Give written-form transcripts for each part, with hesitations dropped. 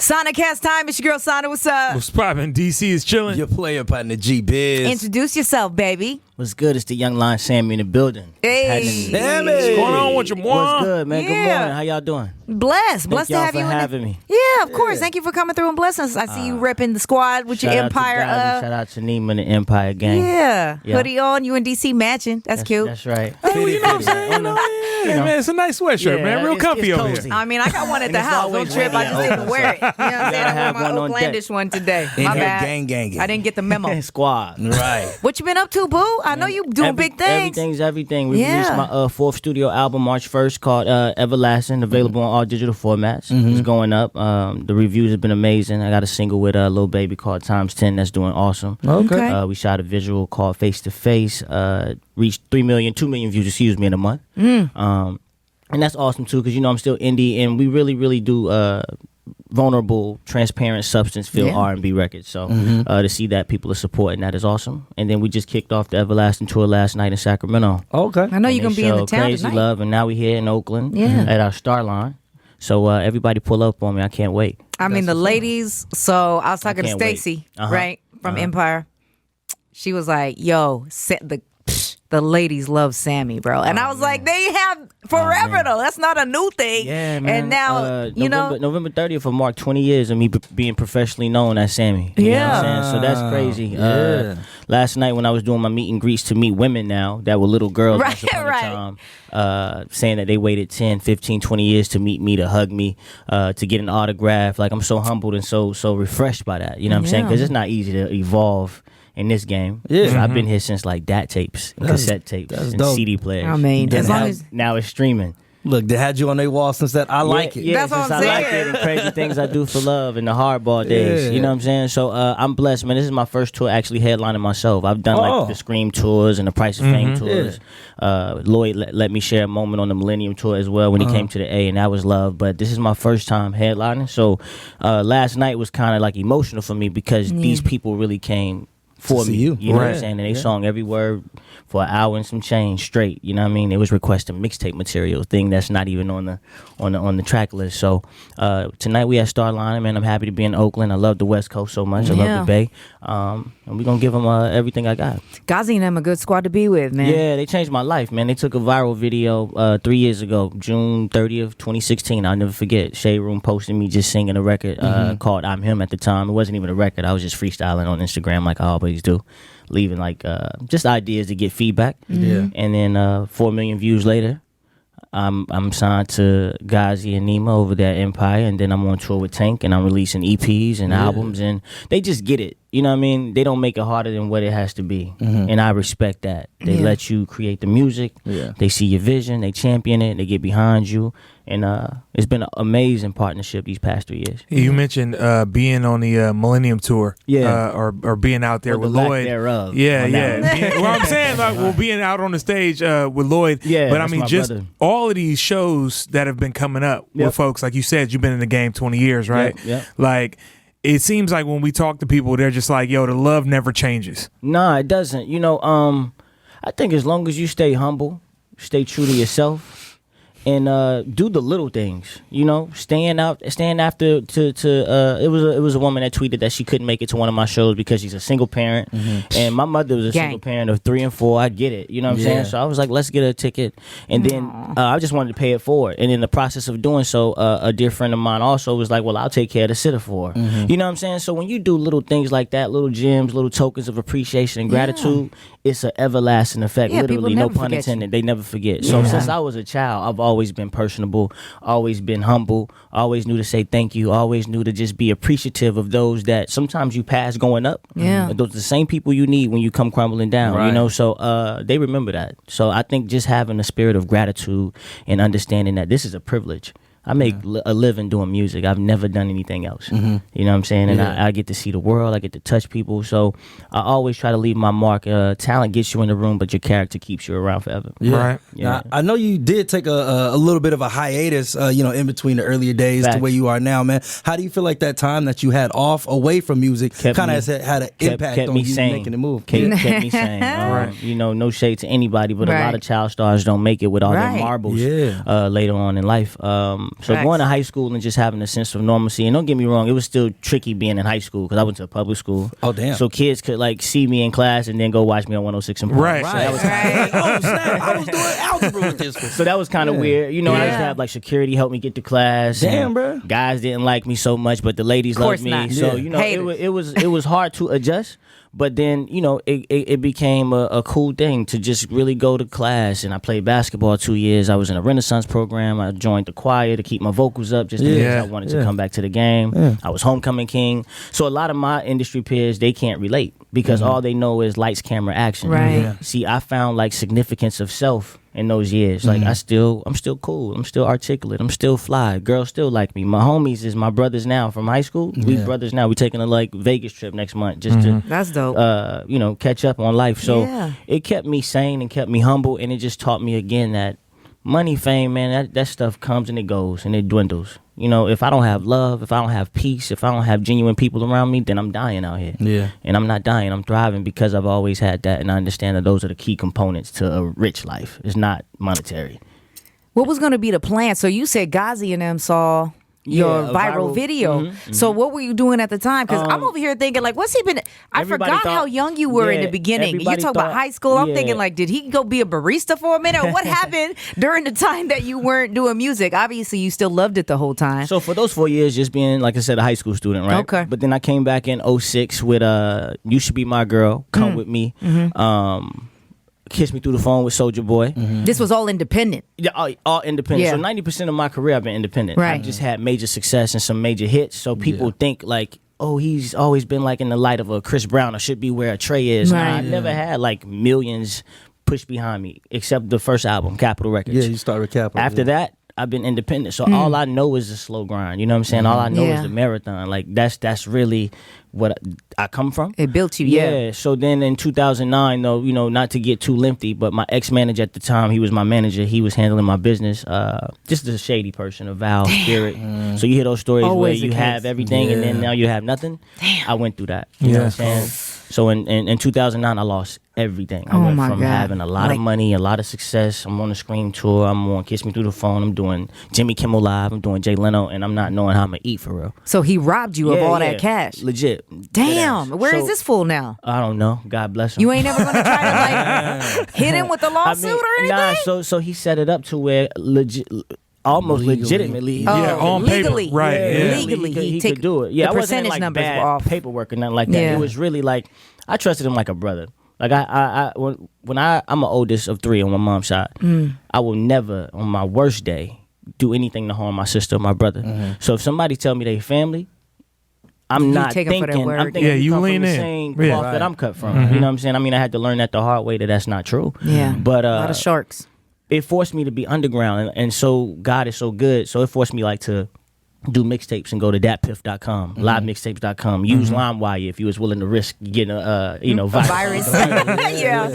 Sonic has time. It's your girl Sonic. What's up? What's poppin'? DC is chilling. Your player partner G Biz. Introduce yourself, baby. What's good? It's the young lion Sammie in the building. Hey. Sammie. What's going on with your boy? What's good, man? Yeah. Good morning. How y'all doing? Blessed Thank to y'all have for you having me. Yeah, of course. Thank you for coming through and blessing us. I see you repping the squad with your Shout Empire. out to Gazi, shout out to Nima and the Empire gang. Yeah. Yeah. Hoodie on. You and DC matching. That's cute. That's right. Hey, you know what I'm saying? Yeah, man, it's a nice sweatshirt, Yeah, man. Real it's comfy over cozy. here. I mean, I got one at the It's house. Don't always trip. I ready just at didn't wear it. You know what I'm saying? I have wore one my on Oaklandish one today. In My here bad. gang. I didn't get the memo. Squad. Right. What you been up to, boo? I know you doing big things. Everything's everything. We Yeah. released my fourth studio album March 1st called Everlasting, available on all digital formats. It's going up. The reviews have been amazing. I got a single with a little baby called Times 10 that's doing awesome. Okay. We shot a visual called Face to Face. Reached 2 million views, in a month. And that's awesome too, because I'm still indie, and we really do vulnerable, transparent, substance-filled R&B records. So to see that people are supporting that is awesome. And then we just kicked off the Everlasting tour last night in Sacramento. Okay. I know you're going to be in the town Crazy tonight. Love, and now we're here in Oakland at our Star Line. So everybody pull up on me. I can't wait. I mean, the ladies. So I was talking to can't wait. Stacy, right, from Empire. She was like, "Yo, the ladies love Sammie, bro," and I was like, "They have forever though. That's not a new thing." Yeah, man. And now, November 30th will mark 20 years of me being professionally known as Sammie. You know what I'm saying? So that's crazy. Last night when I was doing my meet and greets to meet women now that were little girls once upon a time, saying that they waited 10, 15, 20 years to meet me, to hug me, to get an autograph. Like, I'm so humbled and so refreshed by that. You know what I'm saying? Because it's not easy to evolve in this game. Yeah, I've been here since like DAT tapes, cassette tapes, and dope. CD players. I mean, as long as now it's streaming. Look, they had you on their wall since that. I like it. Yeah, That's what since I'm I like saying. it, and crazy things I do for love in the hardball days. Yeah. You know what I'm saying? So I'm blessed, man. This is my first tour actually headlining myself. I've done like the Scream tours and the Price of Fame tours. Lloyd let me share a moment on the Millennium tour as well when he came to the A, and that was love. But this is my first time headlining. So last night was kind of like emotional for me because these people really came for me. You know what I'm saying? And they sung every word for an hour and some change straight. You know what I mean? They was requesting mixtape material, thing that's not even on the track list. So tonight we at Starline, man. I'm happy to be in Oakland. I love the West Coast so much. I love the Bay. And we're gonna give them everything I got. Gazi and them a good squad to be with, man. Yeah, they changed my life, man. They took a viral video 3 years ago, June 30th, 2016. I'll never forget. Shade Room posted me just singing a record called I'm Him at the time. It wasn't even a record. I was just freestyling on Instagram like I always do, leaving like just ideas to get feedback. Yeah. And then 4 million views later, I'm signed to Gazi and Nima over there at Empire, and then I'm on tour with Tank, and I'm releasing EPs and albums, and they just get it. You know what I mean? They don't make it harder than what it has to be. And I respect that. They let you create the music. Yeah. They see your vision. They champion it. They get behind you. And it's been an amazing partnership these past 3 years. You mentioned being on the Millennium Tour. Yeah. Or being out there Or with the lack Lloyd. thereof. Yeah, On that yeah. Well, I'm saying, like, being out on the stage with Lloyd. Yeah, but I that's mean, my just brother. all of these shows that have been coming up with folks. Like you said, you've been in the game 20 years, right? Yep. Like, it seems like when we talk to people, they're just like, yo, the love never changes. Nah, it doesn't. I think as long as you stay humble, stay true to yourself, and do the little things, staying after it was a woman that tweeted that she couldn't make it to one of my shows because she's a single parent, and my mother was a single parent of 3 and 4. I get it, you know what I'm saying? So I was like, let's get her a ticket, and then I just wanted to pay it forward, and in the process of doing so, a dear friend of mine also was like, well, I'll take care of the sitter for her. You know what I'm saying? So when you do little things like that, little gems, little tokens of appreciation and gratitude, it's an everlasting effect. Literally, no pun intended. They never forget. So since I was a child, I've always been personable, always been humble, always knew to say thank you, always knew to just be appreciative of those that sometimes you pass going up. Yeah. Those are the same people you need when you come crumbling down, So they remember that. So I think just having a spirit of gratitude and understanding that this is a privilege. I make a living doing music. I've never done anything else. You know what I'm saying? And I get to see the world. I get to touch people. So I always try to leave my mark. Talent gets you in the room, but your character keeps you around forever. Yeah. Right. Yeah. Now, I know you did take a little bit of a hiatus, in between the earlier days to where you are now, man. How do you feel like that time that you had off away from music kind of has had an impact on you making the move? Kept me sane. No shade to anybody, but a lot of child stars don't make it with all their marbles later on in life. So going to high school and just having a sense of normalcy, and don't get me wrong, it was still tricky being in high school because I went to a public school. Oh damn! So kids could like see me in class and then go watch me on 106 and Right. So that was Oh snap! I was doing algebra with this one. So that was kind of weird. You know, I used to have like security help me get to class. Damn, bro. Guys didn't like me so much, but the ladies loved me. Not. So Yeah. you know, it was hard to adjust. But then, you know, it became a cool thing to just really go to class. And I played basketball 2 years. I was in a Renaissance program. I joined the choir to keep my vocals up just in case I wanted to come back to the game. Yeah. I was homecoming king. So a lot of my industry peers, they can't relate because all they know is lights, camera, action. Right. Yeah. See, I found like significance of self in those years. Like I'm still cool. I'm still articulate. I'm still fly. Girls still like me. My homies is my brothers now from high school. We brothers now. We taking a like Vegas trip next month just to That's dope. you know, catch up on life. So it kept me sane and kept me humble, and it just taught me again that money, fame, man, that stuff comes and it goes and it dwindles. You know, if I don't have love, if I don't have peace, if I don't have genuine people around me, then I'm dying out here. Yeah. And I'm not dying. I'm thriving because I've always had that, and I understand that those are the key components to a rich life. It's not monetary. What was going to be the plan? So you said Ghazi and them saw your a viral video. So what were you doing at the time? Because I'm over here thinking like, what's he been? I everybody forgot thought- how young you were in yeah, the beginning. You everybody talk about thought- high school. I'm yeah. thinking like, did he go be a barista for a minute? Or what happened during the time that you weren't doing music? Obviously, you still loved it the whole time. So for those 4 years, just being, like I said, a high school student, right? Okay. But then I came back in 06 with You Should Be My Girl, Come With Me, Kiss Me Through the Phone with Soulja Boy. This was all independent. Yeah, all independent. Yeah. So 90% of my career, I've been independent. Right. I've just had major success and some major hits. So people think like, oh, he's always been like in the light of a Chris Brown or should be where a Trey is. Right. Nah, I never had like millions pushed behind me except the first album, Capitol Records. Yeah, you start with Capital. After that, I've been independent. So all I know is a slow grind. You know what I'm saying? All I know is the marathon. Like that's really what I come from. It built you, So then in 2009, though, you know, not to get too lengthy, but my ex-manager at the time, he was my manager. He was handling my business. Just a shady person, a vile spirit. So you hear those stories Always where the you have case. everything and then now you have nothing. I went through that. You know what I'm saying? So in 2009, I lost everything. I went my from God. having a lot of money, a lot of success. I'm on the Scream tour. I'm on Kiss Me Through the Phone. I'm doing Jimmy Kimmel Live. I'm doing Jay Leno, and I'm not knowing how I'm going to eat for real. So he robbed you of all that cash. Legit. Damn. Where is So, this fool now? I don't know. God bless him. You ain't never gonna try to like hit him with a lawsuit or anything? Nah, so he set it up to where almost legitimately. Yeah, on paper. legally, Right, yeah. legally, he take could do it. Yeah, the I wasn't in, percentage like numbers bad were off. paperwork or nothing like that. Yeah. It was really like I trusted him like a brother. Like I'm an oldest of three on my mom's side. I will never on my worst day do anything to harm my sister or my brother. So if somebody tell me they family, I'm not take 'em for their thinking. word. I'm thinking Yeah, you you come lean from the in. same Yeah. cloth that I'm cut from. You know what I'm saying? I mean, I had to learn that the hard way that that's not true. Yeah. But a lot of sharks. it forced me to be underground, and so God is so good. So it forced me like to do mixtapes and go to datpiff.com, livemixtapes.com, use LimeWire if you was willing to risk getting a virus. Yeah.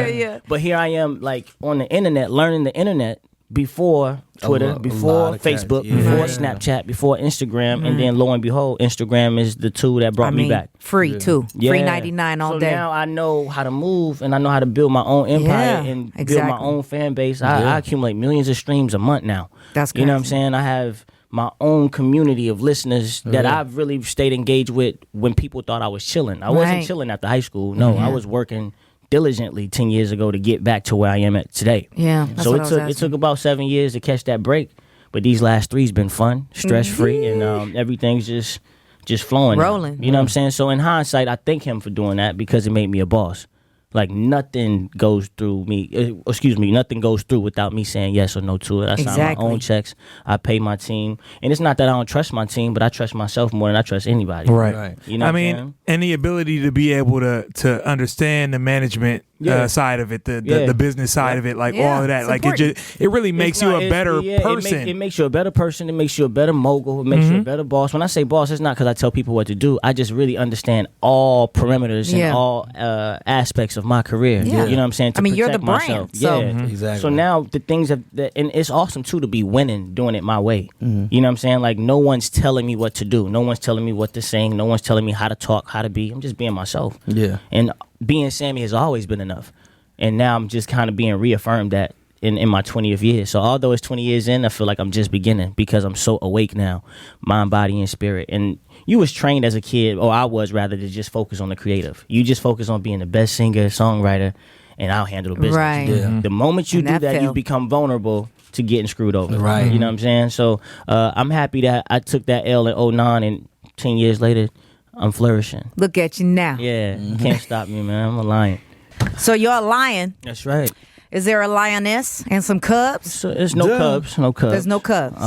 Yeah. But here I am, like on the internet, learning the internet before Twitter, a before lot of cats, Facebook, yeah. before Right. Snapchat, before Instagram, and then lo and behold, Instagram is the tool that brought me back. free too. Free 99 all so day. now I know how to move and I know how to build my own empire Yeah, and build exactly. my own fan base. I accumulate millions of streams a month now. That's You know what I'm crazy. saying? I have my own community of listeners that I've really stayed engaged with when people thought I was chilling. I wasn't Right. chilling after high school. No, I was working diligently 10 years ago to get back to where I am at today. Yeah, that's So what it I was took asking. about 7 years to catch that break. But these last 3's been fun, stress free, and everything's just flowing. now. Rolling. You know what I'm saying? So in hindsight, I thank him for doing that because it made me a boss. Like nothing goes through me. Nothing goes through without me saying yes or no to it. I sign Exactly. my own checks. I pay my team, and it's not that I don't trust my team, but I trust myself more than I trust anybody. Right. You know I what I'm mean, saying? and the ability to be able to understand the management side of it, the business side of it, like Yeah, all of that. it's Like important. it really makes you a better person. It makes you a better person. It makes you a better mogul. It makes you a better boss. When I say boss, it's not because I tell people what to do. I just really understand all parameters Yeah. and all aspects of my career. Yeah. You know what I'm saying? To I mean, you're the protect brand, myself. so- Yeah. Exactly. So now the things and it's awesome too to be winning doing it my way. You know what I'm saying? Like no one's telling me what to do. No one's telling me what to sing. No one's telling me how to talk, how to be. I'm just being myself. Yeah. And being Sammie has always been enough. And now I'm just kind of being reaffirmed that in my 20th year. So although it's 20 years in, I feel like I'm just beginning because I'm so awake now, mind, body, and spirit. And you was trained as a kid, or I was rather, to just focus on the creative. You just focus on being the best singer, songwriter, and I'll handle the business. Right. Yeah. The moment you And do that that, you failed. become vulnerable to getting screwed over. Right. You know what I'm saying? So I'm happy that I took that L in 09, and 10 years later, I'm flourishing. Look at you now. Yeah, you can't stop me, man. I'm a lion. So you're a lion. That's right. Is there a lioness and some cubs? So it's no Yeah. cubs, no cubs. There's no cubs.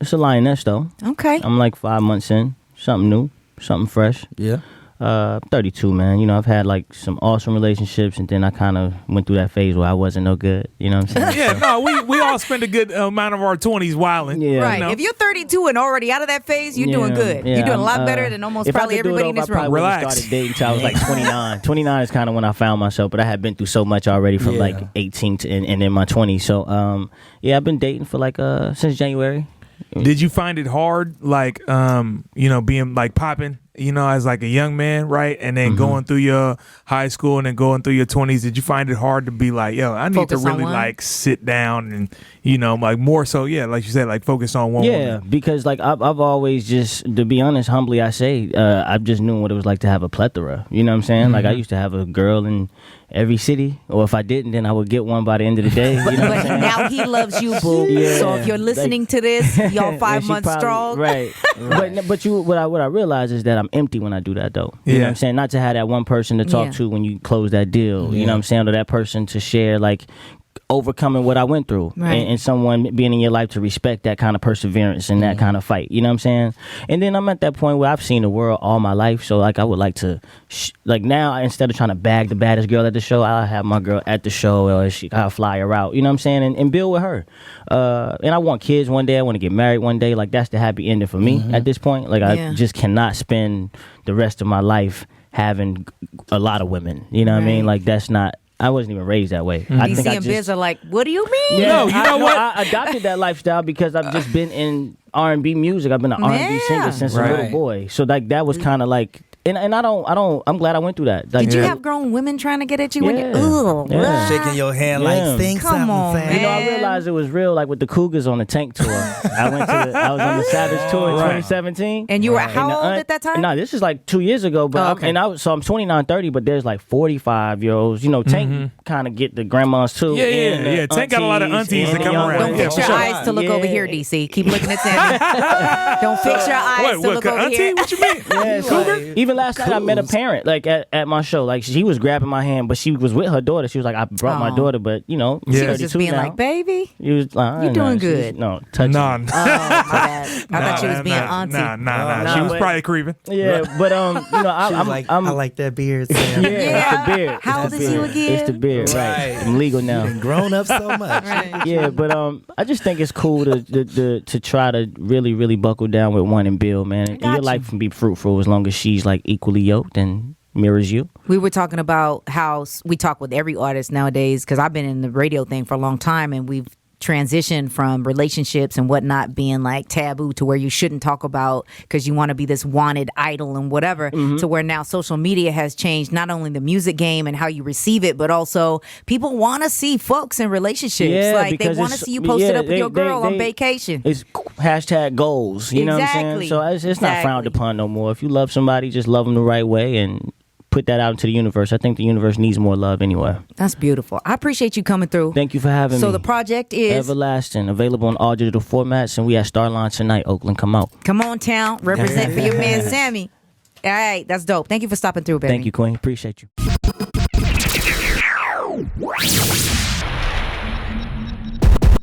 It's a lioness though. Okay. I'm like 5 months in, something new, something fresh. Yeah. 32, man. You know, I've had like some awesome relationships, and then I kind of went through that phase where I wasn't no good. You know what I'm saying? Yeah, no, we all spend a good amount of our 20s wilding. Yeah. Right. You know? If you're 32 and already out of that phase, you're doing good. Yeah, You're doing a lot I'm, better than almost if I probably could do it everybody in over, this I probably room. wouldn't have Relax. started dating until I was like 29. 29 is kind of when I found myself, but I had been through so much already from Yeah. like 18 to and in my 20s. So yeah, I've been dating for like since January. Did you find it hard, like, you know, being like popping, you know, as like a young man, right? And then going through your high school and then going through your 20s, did you find it hard to be like, yo, I need Focus to on really one? like sit down and, you know, like more so, yeah, like you said, like focus on one Yeah, woman. because like I've always just, to be honest, humbly I say, I just knew what it was like to have a plethora. You know what I'm saying? Like I used to have a girl in every city, or if I didn't, then I would get one by the end of the day. You know what I'm But saying? now he loves you, boo. Yeah. So if you're listening to this, y'all Yeah, 5 she months probably- strong. right? But what I realize is that I'm empty when I do that, though. You know Yeah. what I'm saying? Not to have that one person to talk Yeah. to when you close that deal. You know what I'm saying? Or that person to share like overcoming what I went through, Right. and someone being in your life to respect that kind of perseverance and that kind of fight. You know what I'm saying? And then I'm at that point where I've seen the world all my life, so like I would like to, like now instead of trying to bag the baddest girl at the show, I'll have my girl at the show, or I'll fly her out. You know what I'm saying? And build with her. And I want kids one day. I want to get married one day. Like that's the happy ending for me at this point. Like Yeah. I just cannot spend the rest of my life having a lot of women. You know what I mean? Right. Like that's not. I wasn't even raised that way. I DC think I and just, Biz are like, what do you mean? yeah, No, you know what? I adopted that lifestyle because I've just been in R&B music. I've been an R&B Yeah. singer since a Right. little boy. So like that was kind of like, and I'm glad I went through that. Like, Did you have grown women trying to get at you when Yeah. you, ugh, Yeah. what? Shaking your hand Yeah. like sing Come something, on, fam. You know, I Man. realized it was real, like with the Cougars on the Tank tour. I was on the Savage tour in Right. 2017. And you were And how the old at that time? No, this is like 2 years ago. But Oh, okay. I'm 29, 30, but there's like 45-year-olds. You know, Tank kind of get the grandmas too. Yeah, yeah, and the yeah. Tank got a lot of aunties and that the come young around. Don't ones. Yeah, fix for your sure. eyes to look over Yeah. here, DC. Keep looking at Sammy. Don't fix your eyes to What, look over auntie? here. What you mean? Yeah, Cougar? even last night I met a parent like at my show. Like she was grabbing my hand, but she was with her daughter. She was like, "I brought my Oh. daughter," but you know, Yeah. She was just 32 being now. like, baby. You was like, You doing she was- good. No, touching. Nah, Oh, my bad. I thought she was being auntie. Nah. She was but- probably creeping. Yeah, but you know, She was I'm, like, I'm I like that beard, Sam. yeah, Yeah. it's the beard. How It's old the is you beard. again? It's the beard, right? Right. I'm legal now. You've grown up so much. Yeah, but I just think it's cool to try to really buckle down with one and build, man. And your Gotcha. life can be fruitful as long as she's like equally yoked and mirrors you. We were talking about how we talk with every artist nowadays, because I've been in the radio thing for a long time, and we've transitioned from relationships and whatnot being like taboo to where you shouldn't talk about because you want to be this wanted idol and whatever, to where now social media has changed not only the music game and how you receive it, but also people want to see folks in relationships. Yeah, Like they because want to it's- see you posted yeah, up with your girl on they- vacation. It's hashtag goals. You know what I'm Exactly. saying? So it's not frowned Exactly. upon no more. If you love somebody, just love them the right way and put that out into the universe. I think the universe needs more love anyway. That's beautiful. I appreciate you coming through. Thank you for having me. So the project is Everlasting, available on all digital formats, and we at Starline tonight, Oakland. Come out. Come on, town. Represent for your man, Sammie. All right, that's dope. Thank you for stopping through, baby. Thank you, Queen. Appreciate you.